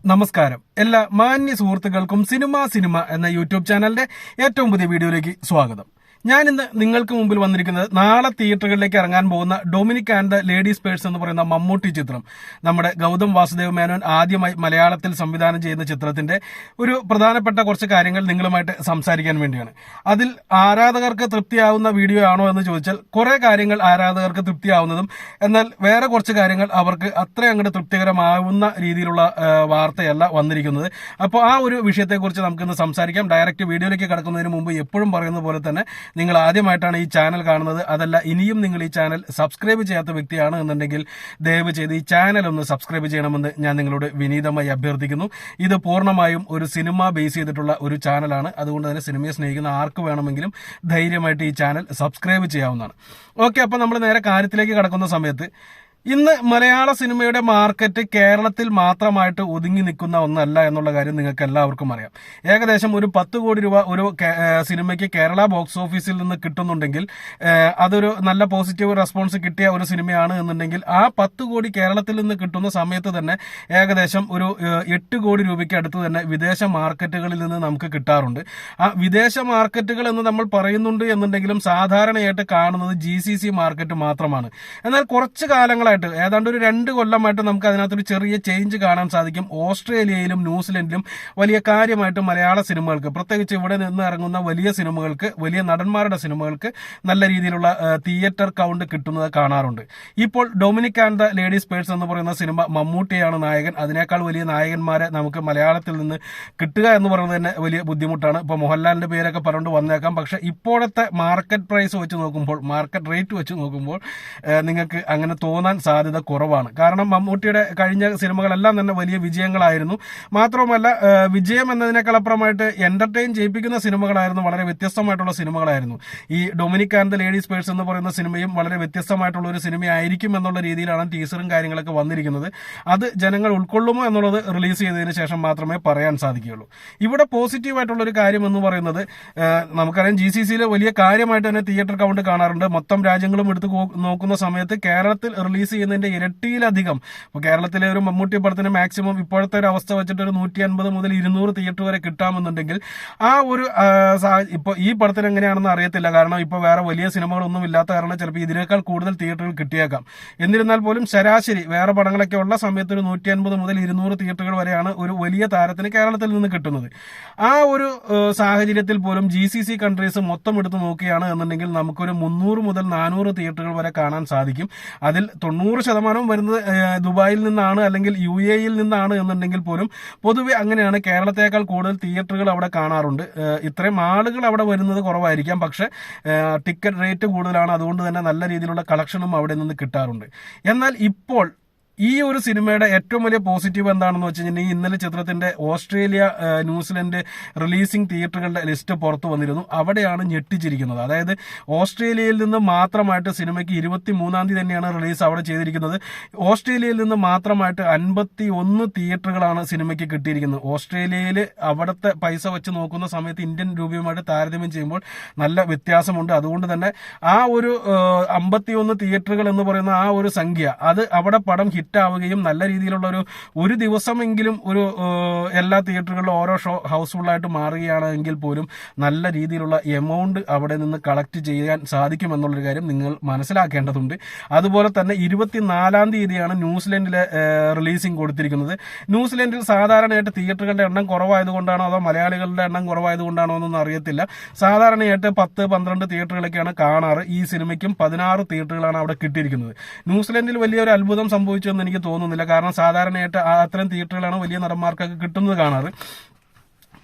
നമസ്കാരം. എല്ലാ മാന്യ സുഹൃത്തുക്കൾക്കും സിനിമ എന്ന യൂട്യൂബ് ചാനലിന്റെ ഏറ്റവും പുതിയ വീഡിയോയിലേക്ക് സ്വാഗതം. ഞാൻ ഇന്ന് നിങ്ങൾക്ക് മുമ്പിൽ വന്നിരിക്കുന്നത് നാളെ തിയേറ്ററുകളിലേക്ക് ഇറങ്ങാൻ പോകുന്ന Dominic and the ladies purse എന്ന് പറയുന്ന മമ്മൂട്ടി ചിത്രം, നമ്മുടെ ഗൗതം വാസുദേവ് മേനോൻ ആദ്യമായി മലയാളത്തിൽ സംവിധാനം ചെയ്യുന്ന ചിത്രത്തിന്റെ ഒരു പ്രധാനപ്പെട്ട കുറച്ച് കാര്യങ്ങൾ നിങ്ങളുമായിട്ട് സംസാരിക്കാൻ വേണ്ടിയാണ്. അതിൽ ആരാധകർക്ക് തൃപ്തിയാവുന്ന വീഡിയോ ആണോ എന്ന് ചോദിച്ചാൽ കുറെ കാര്യങ്ങൾ ആരാധകർക്ക് തൃപ്തിയാവുന്നതും എന്നാൽ വേറെ കുറച്ച് കാര്യങ്ങൾ അവർക്ക് അത്ര അങ്ങോട്ട് തൃപ്തികരമാവുന്ന രീതിയിലുള്ള വാർത്തയല്ല വന്നിരിക്കുന്നത്. അപ്പോൾ ആ ഒരു വിഷയത്തെക്കുറിച്ച് നമുക്കിന്ന് സംസാരിക്കാം. ഡയറക്റ്റ് വീഡിയോയിലേക്ക് കടക്കുന്നതിന് മുമ്പ് എപ്പോഴും പറയുന്ന പോലെ തന്നെ നിങ്ങൾ ആദ്യമായിട്ടാണ് ഈ ചാനൽ കാണുന്നത്, അതല്ല ഇനിയും നിങ്ങൾ ഈ ചാനൽ സബ്സ്ക്രൈബ് ചെയ്യാത്ത വ്യക്തിയാണ് എന്നുണ്ടെങ്കിൽ ദയവ് ചെയ്ത് ഈ ചാനൽ ഒന്ന് സബ്സ്ക്രൈബ് ചെയ്യണമെന്ന് ഞാൻ നിങ്ങളോട് വിനീതമായി അഭ്യർത്ഥിക്കുന്നു. ഇത് പൂർണ്ണമായും ഒരു സിനിമ ബേസ് ചെയ്തിട്ടുള്ള ഒരു ചാനലാണ്. അതുകൊണ്ട് തന്നെ സിനിമയെ സ്നേഹിക്കുന്ന ആർക്ക് വേണമെങ്കിലും ധൈര്യമായിട്ട് ഈ ചാനൽ സബ്സ്ക്രൈബ് ചെയ്യാവുന്നതാണ്. ഓക്കെ, അപ്പോൾ നമ്മൾ നേരെ കാര്യത്തിലേക്ക് കടക്കുന്ന സമയത്ത് ഇന്ന് മലയാള സിനിമയുടെ മാർക്കറ്റ് കേരളത്തിൽ മാത്രമായിട്ട് ഒതുങ്ങി നിൽക്കുന്ന ഒന്നല്ല എന്നുള്ള കാര്യം നിങ്ങൾക്ക് എല്ലാവർക്കും അറിയാം. ഏകദേശം ഒരു 10 കോടി രൂപ ഒരു സിനിമയ്ക്ക് കേരള ബോക്സ് ഓഫീസിൽ നിന്ന് കിട്ടുന്നുണ്ടെങ്കിൽ അതൊരു നല്ല പോസിറ്റീവ് റെസ്പോൺസ് കിട്ടിയ ഒരു സിനിമയാണ് എന്നുണ്ടെങ്കിൽ ആ 10 കോടി കേരളത്തിൽ നിന്ന് കിട്ടുന്ന സമയത്ത് തന്നെ ഏകദേശം ഒരു 8 കോടി രൂപയ്ക്ക് അടുത്ത് തന്നെ വിദേശ മാർക്കറ്റുകളിൽ നിന്ന് നമുക്ക് കിട്ടാറുണ്ട്. ആ വിദേശ മാർക്കറ്റുകൾ എന്ന് നമ്മൾ പറയുന്നുണ്ട് എന്നുണ്ടെങ്കിലും സാധാരണയായിട്ട് കാണുന്നത് GCC മാർക്കറ്റ് മാത്രമാണ്. എന്നാൽ കുറച്ച് കാലങ്ങളായിട്ട് ഏതാണ്ട് ഒരു 2 കൊല്ലമായിട്ട് നമുക്ക് അതിനകത്തൊരു ചെറിയ ചേഞ്ച് കാണാൻ സാധിക്കും. ഓസ്ട്രേലിയയിലും ന്യൂസിലൻഡിലും വലിയ കാര്യമായിട്ട് മലയാള സിനിമകൾക്ക്, പ്രത്യേകിച്ച് ഇവിടെ നിന്ന് ഇറങ്ങുന്ന വലിയ സിനിമകൾക്ക്, വലിയ നടന്മാരുടെ സിനിമകൾക്ക് നല്ല രീതിയിലുള്ള തിയേറ്റർ കൗണ്ട് കിട്ടുന്നത് കാണാറുണ്ട്. ഇപ്പോൾ Dominic and the ladies purse എന്ന് പറയുന്ന സിനിമ മമ്മൂട്ടിയാണ് നായകൻ. അതിനേക്കാൾ വലിയ നായകന്മാരെ നമുക്ക് മലയാളത്തിൽ നിന്ന് കിട്ടുക എന്ന് പറയുന്നത് തന്നെ വലിയ ബുദ്ധിമുട്ടാണ്. ഇപ്പോൾ മോഹൻലാലിന്റെ പേരൊക്കെ പറഞ്ഞുകൊണ്ട് വന്നേക്കാം. പക്ഷെ ഇപ്പോഴത്തെ മാർക്കറ്റ് പ്രൈസ് വെച്ച് നോക്കുമ്പോൾ, മാർക്കറ്റ് റേറ്റ് വെച്ച് നോക്കുമ്പോൾ നിങ്ങൾക്ക് അങ്ങനെ തോന്നാൻ സാധ്യത കുറവാണ്. കാരണം മമ്മൂട്ടിയുടെ കഴിഞ്ഞ സിനിമകളെല്ലാം തന്നെ വലിയ വിജയങ്ങളായിരുന്നു. മാത്രവുമല്ല, വിജയം എന്നതിനേക്കാൾ അപ്പുറമായിട്ട് എന്റർടൈൻ ചെയ്യിപ്പിക്കുന്ന സിനിമകളായിരുന്നു, വളരെ വ്യത്യസ്തമായിട്ടുള്ള സിനിമകളായിരുന്നു. ഈ Dominic and the ladies purse എന്ന് പറയുന്ന സിനിമയും വളരെ വ്യത്യസ്തമായിട്ടുള്ള ഒരു സിനിമയായിരിക്കും എന്നുള്ള രീതിയിലാണ് ടീസറും കാര്യങ്ങളൊക്കെ വന്നിരിക്കുന്നത്. അത് ജനങ്ങൾ ഉൾക്കൊള്ളുമോ എന്നുള്ളത് റിലീസ് ചെയ്തതിന് ശേഷം മാത്രമേ പറയാൻ സാധിക്കുകയുള്ളൂ. ഇവിടെ പോസിറ്റീവായിട്ടുള്ള ഒരു കാര്യം എന്ന് പറയുന്നത്, നമുക്കറിയാം GCCയിൽ വലിയ കാര്യമായിട്ട് തന്നെ തിയേറ്റർ കൗണ്ട് കാണാറുണ്ട്. മൊത്തം രാജ്യങ്ങളും എടുത്ത് നോക്കുന്ന സമയത്ത് കേരളത്തിൽ റിലീസ് ചെയ്യുന്നതിന്റെ ഇരട്ടിയിലധികം, ഇപ്പോൾ കേരളത്തിലെ ഒരു മമ്മൂട്ടി പടത്തിന് മാക്സിമം ഇപ്പോഴത്തെ ഒരു അവസ്ഥ വെച്ചിട്ട് ഒരു 150 മുതൽ 200 തിയേറ്റർ വരെ കിട്ടാമെന്നുണ്ടെങ്കിൽ ആ ഒരു ഇപ്പോൾ ഈ പടത്തിന് എങ്ങനെയാണെന്ന് അറിയത്തില്ല. കാരണം ഇപ്പോൾ വേറെ വലിയ സിനിമകളൊന്നും ഇല്ലാത്ത കാരണം ചിലപ്പോൾ ഇതിനേക്കാൾ കൂടുതൽ തിയേറ്ററുകൾ കിട്ടിയേക്കാം. എന്നിരുന്നാൽ പോലും ശരാശരി വേറെ പടങ്ങളൊക്കെ ഉള്ള സമയത്ത് ഒരു 150 മുതൽ 200 തിയേറ്ററുകൾ വരെയാണ് ഒരു വലിയ താരത്തിന് കേരളത്തിൽ നിന്ന് കിട്ടുന്നത്. ആ ഒരു സാഹചര്യത്തിൽ പോലും GCC കൺട്രീസ് മൊത്തം എടുത്ത് നോക്കുകയാണ് എന്നുണ്ടെങ്കിൽ നമുക്കൊരു 300 മുതൽ 400 തിയേറ്ററുകൾ വരെ കാണാൻ സാധിക്കും. അതിൽ 90% വരുന്നത് ദുബായിൽ നിന്നാണ് അല്ലെങ്കിൽ UAEയിൽ നിന്നാണ് എന്നുണ്ടെങ്കിൽ പോലും പൊതുവെ അങ്ങനെയാണ്. കേരളത്തേക്കാൾ കൂടുതൽ തിയേറ്ററുകൾ അവിടെ കാണാറുണ്ട്. ഇത്രയും ആളുകൾ അവിടെ വരുന്നത് കുറവായിരിക്കാം, പക്ഷെ ടിക്കറ്റ് റേറ്റ് കൂടുതലാണ്. അതുകൊണ്ട് തന്നെ നല്ല രീതിയിലുള്ള കളക്ഷനും അവിടെ നിന്ന് കിട്ടാറുണ്ട്. എന്നാൽ ഇപ്പോൾ ഈ ഒരു സിനിമയുടെ ഏറ്റവും വലിയ പോസിറ്റീവ് എന്താണെന്ന് വെച്ച് കഴിഞ്ഞാൽ, ഇന്നലെ ചിത്രത്തിന്റെ ഓസ്ട്രേലിയ, ന്യൂസിലൻഡ് റിലീസിംഗ് തിയേറ്ററുകളുടെ ലിസ്റ്റ് പുറത്തു വന്നിരുന്നു. അവിടെയാണ് ഞെട്ടിച്ചിരിക്കുന്നത്. അതായത് ഓസ്ട്രേലിയയിൽ നിന്ന് മാത്രമായിട്ട് സിനിമയ്ക്ക് 23-ാം തീയതി തന്നെയാണ് റിലീസ് അവിടെ ചെയ്തിരിക്കുന്നത്. ഓസ്ട്രേലിയയിൽ നിന്ന് മാത്രമായിട്ട് 51 തിയേറ്ററുകളാണ് സിനിമയ്ക്ക് കിട്ടിയിരിക്കുന്നത്. ഓസ്ട്രേലിയയിൽ അവിടുത്തെ പൈസ വെച്ച് നോക്കുന്ന സമയത്ത് ഇന്ത്യൻ രൂപയുമായിട്ട് താരതമ്യം ചെയ്യുമ്പോൾ നല്ല വ്യത്യാസമുണ്ട്. അതുകൊണ്ട് തന്നെ ആ ഒരു 51 തിയേറ്ററുകൾ എന്ന് പറയുന്ന ആ ഒരു സംഖ്യ, അത് അവിടെ പടം ആവുകയും നല്ല രീതിയിലുള്ള ഒരു ദിവസമെങ്കിലും ഒരു എല്ലാ തിയേറ്ററുകളിലും ഓരോ ഷോ ഹൗസ്ഫുള്ളായിട്ട് മാറുകയാണെങ്കിൽ പോലും നല്ല രീതിയിലുള്ള എമൗണ്ട് അവിടെ നിന്ന് കളക്ട് ചെയ്യാൻ സാധിക്കുമെന്നുള്ളൊരു കാര്യം നിങ്ങൾ മനസ്സിലാക്കേണ്ടതുണ്ട്. അതുപോലെ തന്നെ 24-ാം തീയതിയാണ് ന്യൂസിലൻഡിലെ റിലീസിംഗ് കൊടുത്തിരിക്കുന്നത്. ന്യൂസിലൻഡിൽ സാധാരണയായിട്ട് തിയേറ്ററുകളുടെ എണ്ണം കുറവായതുകൊണ്ടാണോ അതോ മലയാളികളുടെ എണ്ണം കുറവായതുകൊണ്ടാണോ എന്നൊന്നും അറിയത്തില്ല. സാധാരണയായിട്ട് 10-12 തിയേറ്ററുകളൊക്കെയാണ് കാണാറ്. ഈ സിനിമയ്ക്കും 16 തിയേറ്ററുകളാണ് അവിടെ കിട്ടിയിരിക്കുന്നത്. ന്യൂസിലൻഡിൽ വലിയൊരു അത്ഭുതം സംഭവിച്ചു എനിക്ക് തോന്നുന്നില്ല. കാരണം സാധാരണയായിട്ട് അത്തരം തിയേറ്ററുകളാണ് വലിയ നടന്മാർക്കൊക്കെ കിട്ടുന്നത് കാണാറ്.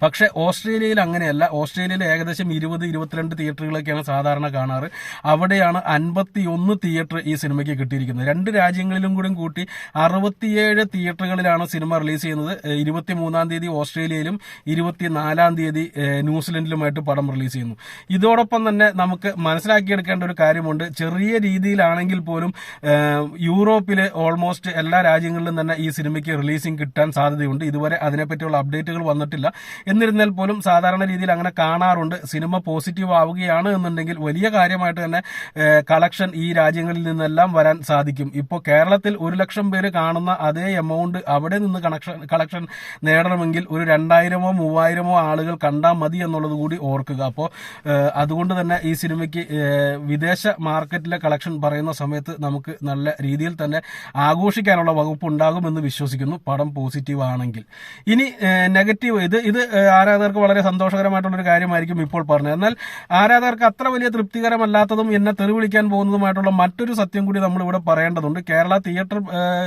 പക്ഷെ ഓസ്ട്രേലിയയിൽ അങ്ങനെയല്ല. ഓസ്ട്രേലിയയിൽ ഏകദേശം 20-22 തിയേറ്ററുകളൊക്കെയാണ് സാധാരണ കാണാറ്. അവിടെയാണ് 51 തിയേറ്റർ ഈ സിനിമയ്ക്ക് കിട്ടിയിരിക്കുന്നത്. 2 രാജ്യങ്ങളിലും കൂടി കൂട്ടി 67 തിയേറ്ററുകളിലാണ് സിനിമ റിലീസ് ചെയ്യുന്നത്. 23-ാം തീയതി ഓസ്ട്രേലിയയിലും 24-ാം തീയതി ന്യൂസിലൻഡിലുമായിട്ട് പടം റിലീസ് ചെയ്യുന്നു. ഇതോടൊപ്പം തന്നെ നമുക്ക് മനസ്സിലാക്കിയെടുക്കേണ്ട ഒരു കാര്യമുണ്ട്. ചെറിയ രീതിയിലാണെങ്കിൽ പോലും യൂറോപ്പിലെ ഓൾമോസ്റ്റ് എല്ലാ രാജ്യങ്ങളിലും തന്നെ ഈ സിനിമയ്ക്ക് റിലീസിംഗ് കിട്ടാൻ സാധ്യതയുണ്ട്. ഇതുവരെ അതിനെപ്പറ്റിയുള്ള അപ്ഡേറ്റുകൾ വന്നിട്ടില്ല. എന്നിരുന്നാൽ പോലും സാധാരണ രീതിയിൽ അങ്ങനെ കാണാറുണ്ട്. സിനിമ പോസിറ്റീവ് ആവുകയാണ് എന്നുണ്ടെങ്കിൽ വലിയ കാര്യമായിട്ട് തന്നെ കളക്ഷൻ ഈ രാജ്യങ്ങളിൽ നിന്നെല്ലാം വരാൻ സാധിക്കും. ഇപ്പോൾ കേരളത്തിൽ 1 ലക്ഷം പേര് കാണുന്ന അതേ എമൗണ്ട് അവിടെ നിന്ന് കളക്ഷൻ നേടണമെങ്കിൽ ഒരു 2000-ഓ 3000-ഓ ആളുകൾ കണ്ടാൽ മതി എന്നുള്ളത് കൂടി ഓർക്കുക. അപ്പോൾ അതുകൊണ്ട് തന്നെ ഈ സിനിമയ്ക്ക് വിദേശ മാർക്കറ്റിലെ കളക്ഷൻ പറയുന്ന സമയത്ത് നമുക്ക് നല്ല രീതിയിൽ തന്നെ ആഘോഷിക്കാനുള്ള വകുപ്പ് ഉണ്ടാകുമെന്ന് വിശ്വസിക്കുന്നു, പടം പോസിറ്റീവ് ആണെങ്കിൽ. ഇനി നെഗറ്റീവ്, ഇത് ആരാധകർക്ക് വളരെ സന്തോഷകരമായിട്ടുള്ള ഒരു കാര്യമായിരിക്കും ഇപ്പോൾ പറഞ്ഞത്. എന്നാൽ ആരാധകർക്ക് അത്ര വലിയ തൃപ്തികരമല്ലാത്തതും എന്നെ തെറി വിളിക്കാൻ പോകുന്നതുമായിട്ടുള്ള മറ്റൊരു സത്യം കൂടി നമ്മൾ ഇവിടെ പറയേണ്ടതുണ്ട്. കേരള തിയേറ്റർ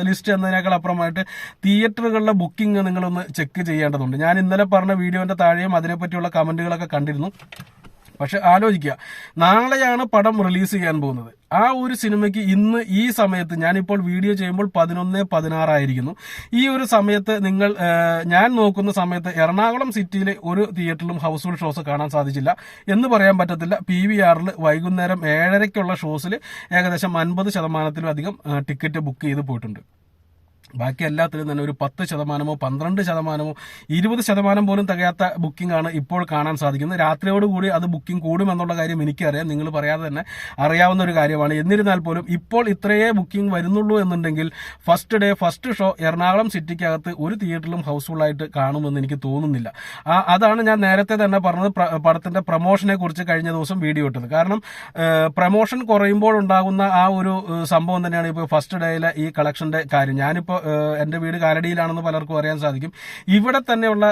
ലിസ്റ്റ് എന്നതിനേക്കാൾ അപ്പുറമായിട്ട് തിയേറ്ററുകളിലെ ബുക്കിംഗ് നിങ്ങളൊന്ന് ചെക്ക് ചെയ്യേണ്ടതുണ്ട്. ഞാൻ ഇന്നലെ പറഞ്ഞ വീഡിയോന്റെ താഴെയും അതിനെപ്പറ്റിയുള്ള കമന്റുകളൊക്കെ കണ്ടിരുന്നു. പക്ഷെ ആലോചിക്കുക, നാളെയാണ് പടം റിലീസ് ചെയ്യാൻ പോകുന്നത്. ആ ഒരു സിനിമയ്ക്ക് ഇന്ന് ഈ സമയത്ത് ഞാനിപ്പോൾ വീഡിയോ ചെയ്യുമ്പോൾ 11:16 ആയിരിക്കുന്നു. ഈ ഒരു സമയത്ത് ഞാൻ നോക്കുന്ന സമയത്ത് എറണാകുളം സിറ്റിയിൽ ഒരു തിയേറ്ററിലും ഹൗസ്ഫുൾ ഷോസ് കാണാൻ സാധിച്ചില്ല എന്ന് പറയാൻ പറ്റത്തില്ല. PVR വൈകുന്നേരം 7:30-ക്കുള്ള ഷോസിൽ ഏകദേശം 50%-ലധികം ടിക്കറ്റ് ബുക്ക് ചെയ്ത് പോയിട്ടുണ്ട്. ബാക്കി എല്ലാത്തിലും തന്നെ ഒരു 10%, 12%, 20% പോലും തികയാത്ത ബുക്കിംഗ് ആണ് ഇപ്പോൾ കാണാൻ സാധിക്കുന്നത്. രാത്രിയോടുകൂടി അത് ബുക്കിംഗ് കൂടുമെന്നുള്ള കാര്യം എനിക്കറിയാം, നിങ്ങൾ പറയാതെ തന്നെ അറിയാവുന്ന ഒരു കാര്യമാണ്. എന്നിരുന്നാൽ പോലും ഇപ്പോൾ ഇത്രയേ ബുക്കിംഗ് വരുന്നുള്ളൂ എന്നുണ്ടെങ്കിൽ ഫസ്റ്റ് ഷോ എറണാകുളം സിറ്റിക്കകത്ത് ഒരു തിയേറ്ററിലും ഹൗസ്ഫുൾ ആയിട്ട് കാണുമെന്ന് എനിക്ക് തോന്നുന്നില്ല. അതാണ് ഞാൻ നേരത്തെ തന്നെ പറഞ്ഞത്, പടത്തിന്റെ പ്രൊമോഷനെ കുറിച്ച് കഴിഞ്ഞ ദിവസം വീഡിയോ ഇട്ടത്. കാരണം പ്രൊമോഷൻ കുറയുമ്പോൾ ഉണ്ടാകുന്ന ആ ഒരു സംഭവം തന്നെയാണ് ഇപ്പോൾ ഫസ്റ്റ് ഡേയിലെ ഈ കളക്ഷന്റെ കാര്യം. ഞാനിപ്പോൾ എന്റെ വീട് കാലടിയിലാണെന്ന് പലർക്കും അറിയാൻ സാധിക്കും. ഇവിടെ തന്നെയുള്ള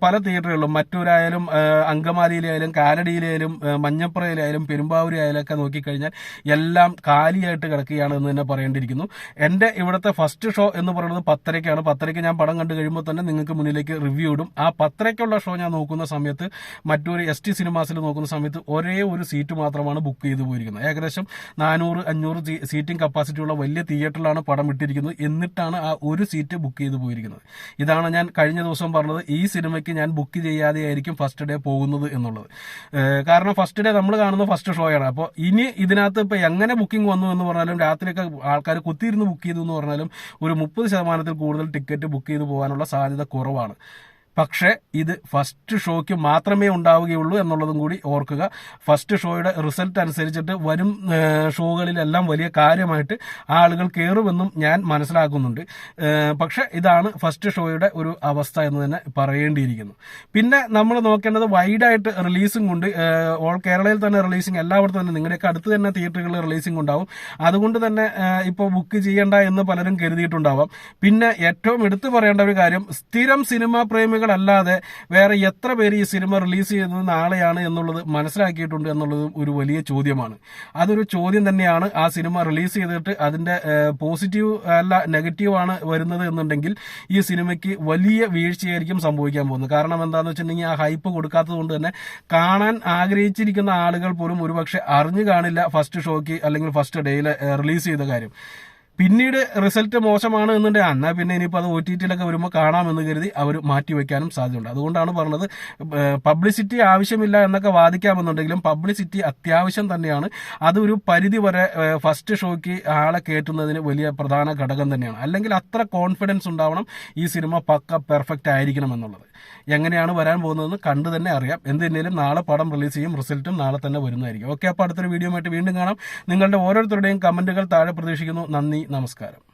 പല തിയേറ്ററുകളിലും, മറ്റൂരായാലും അങ്കമാലിയിലായാലും കാലടിയിലായാലും മഞ്ഞപ്പുറയിലായാലും പെരുമ്പാവൂരായാലും ഒക്കെ നോക്കിക്കഴിഞ്ഞാൽ എല്ലാം കാലിയായിട്ട് കിടക്കുകയാണ് എന്ന് തന്നെ പറയേണ്ടിയിരിക്കുന്നു. എന്റെ ഇവിടുത്തെ ഫസ്റ്റ് ഷോ എന്ന് പറയുന്നത് 10:30-ക്കാണ്. 10:30-ക്ക് ഞാൻ പടം കണ്ടു കഴിയുമ്പോൾ തന്നെ നിങ്ങൾക്ക് മുന്നിലേക്ക് റിവ്യൂ ഇടും. ആ 10:30-ക്കുള്ള ഷോ ഞാൻ നോക്കുന്ന സമയത്ത് മറ്റൊരു ST സിനിമാസിൽ നോക്കുന്ന സമയത്ത് ഒരേ ഒരു സീറ്റ് മാത്രമാണ് ബുക്ക് ചെയ്തു പോയിരിക്കുന്നത്. ഏകദേശം 400-500 സീറ്റിംഗ് കപ്പാസിറ്റിയുള്ള വലിയ തിയേറ്ററിലാണ് പടം ഇട്ടിരിക്കുന്നത്. എന്നിട്ടാണ് ആ ഒരു സീറ്റ് ബുക്ക് ചെയ്ത് പോയിരിക്കുന്നത്. ഇതാണ് ഞാൻ കഴിഞ്ഞ ദിവസം പറഞ്ഞത്, ഈ സിനിമയ്ക്ക് ഞാൻ ബുക്ക് ചെയ്യാതെ ആയിരിക്കും ഫസ്റ്റ് ഡേ പോകുന്നത് എന്നുള്ളത്. കാരണം ഫസ്റ്റ് ഡേ നമ്മൾ കാണുന്ന ഫസ്റ്റ് ഷോയാണ്. അപ്പോൾ ഇനി ഇതിനകത്ത് ഇപ്പൊ എങ്ങനെ ബുക്കിംഗ് വന്നു എന്ന് പറഞ്ഞാലും, രാത്രിയൊക്കെ ആൾക്കാർ കുത്തിയിരുന്ന് ബുക്ക് ചെയ്തു എന്ന് പറഞ്ഞാലും ഒരു 30%-ൽ കൂടുതൽ ടിക്കറ്റ് ബുക്ക് ചെയ്ത് പോകാനുള്ള സാധ്യത കുറവാണ്. പക്ഷേ ഇത് ഫസ്റ്റ് ഷോയ്ക്ക് മാത്രമേ ഉണ്ടാവുകയുള്ളൂ എന്നുള്ളതും കൂടി ഓർക്കുക. ഫസ്റ്റ് ഷോയുടെ റിസൾട്ട് അനുസരിച്ചിട്ട് വരും ഷോകളിലെല്ലാം വലിയ കാര്യമായിട്ട് ആളുകൾ കയറുമെന്നും ഞാൻ മനസ്സിലാക്കുന്നുണ്ട്. പക്ഷെ ഇതാണ് ഫസ്റ്റ് ഷോയുടെ ഒരു അവസ്ഥ എന്ന് തന്നെ പറയേണ്ടിയിരിക്കുന്നു. പിന്നെ നമ്മൾ നോക്കേണ്ടത് വൈഡായിട്ട് റിലീസിംഗ് ഉണ്ട്. ഓൾ കേരളയിൽ തന്നെ റിലീസിംഗ്, എല്ലായിടത്തും തന്നെ നിങ്ങളുടെയൊക്കെ അടുത്ത് തന്നെ തിയേറ്ററുകളിൽ റിലീസിംഗ് ഉണ്ടാവും. അതുകൊണ്ട് തന്നെ ഇപ്പോൾ ബുക്ക് ചെയ്യേണ്ട എന്ന് പലരും കരുതിയിട്ടുണ്ടാവാം. പിന്നെ ഏറ്റവും എടുത്തു പറയേണ്ട ഒരു കാര്യം, സ്ഥിരം സിനിമാ പ്രേമികൾ അല്ലാതെ വേറെ എത്ര പേര് ഈ സിനിമ റിലീസ് ചെയ്യുന്നത് നാളെയാണ് എന്നുള്ളത് മനസ്സിലാക്കിയിട്ടുണ്ട് എന്നുള്ളത് ഒരു വലിയ ചോദ്യമാണ്. അതൊരു ചോദ്യം തന്നെയാണ്. ആ സിനിമ റിലീസ് ചെയ്തിട്ട് അതിന്റെ പോസിറ്റീവ് അല്ല നെഗറ്റീവ് ആണ് വരുന്നത് എന്നുണ്ടെങ്കിൽ ഈ സിനിമയ്ക്ക് വലിയ വീഴ്ചയായിരിക്കും സംഭവിക്കാൻ പോകുന്നത്. കാരണം എന്താണെന്ന് വെച്ചിട്ടുണ്ടെങ്കിൽ ആ ഹൈപ്പ് കൊടുക്കാത്തത് കൊണ്ട് തന്നെ കാണാൻ ആഗ്രഹിച്ചിരിക്കുന്ന ആളുകൾ പോലും ഒരുപക്ഷെ അറിഞ്ഞു കാണില്ല ഫസ്റ്റ് ഷോയ്ക്ക് അല്ലെങ്കിൽ ഫസ്റ്റ് ഡേയിൽ റിലീസ് ചെയ്ത കാര്യം. പിന്നീട് റിസൾട്ട് മോശമാണ് എന്നുണ്ടെങ്കിൽ എന്നാൽ പിന്നെ ഇനിയിപ്പോൾ അത് OTT-ലൊക്കെ വരുമ്പോൾ കാണാമെന്ന് കരുതി അവർ മാറ്റിവെക്കാനും സാധ്യതയുണ്ട്. അതുകൊണ്ടാണ് പറഞ്ഞത്, പബ്ലിസിറ്റി ആവശ്യമില്ല എന്നൊക്കെ വാദിക്കാമെന്നുണ്ടെങ്കിലും പബ്ലിസിറ്റി അത്യാവശ്യം തന്നെയാണ്. അതൊരു പരിധി വരെ ഫസ്റ്റ് ഷോയ്ക്ക് ആളെ കയറ്റുന്നതിന് വലിയ പ്രധാന ഘടകം തന്നെയാണ്. അല്ലെങ്കിൽ അത്ര കോൺഫിഡൻസ് ഉണ്ടാവണം ഈ സിനിമ പക്ക പെർഫെക്റ്റ് ആയിരിക്കണം എന്നുള്ളത്. എങ്ങനെയാണ് വരാൻ പോകുന്നതെന്ന് കണ്ടു തന്നെ അറിയാം. എന്തിനേലും നാളെ പടം റിലീസ് ചെയ്യും, റിസൾട്ടും നാളെ തന്നെ വരുന്നതായിരിക്കും. ഓക്കെ, അപ്പോൾ അടുത്തൊരു വീഡിയോ ആയിട്ട് വീണ്ടും കാണാം. നിങ്ങളുടെ ഓരോരുത്തരുടെയും കമന്റുകൾ താഴെ പ്രതീക്ഷിക്കുന്നു. നന്ദി, നമസ്കാരം.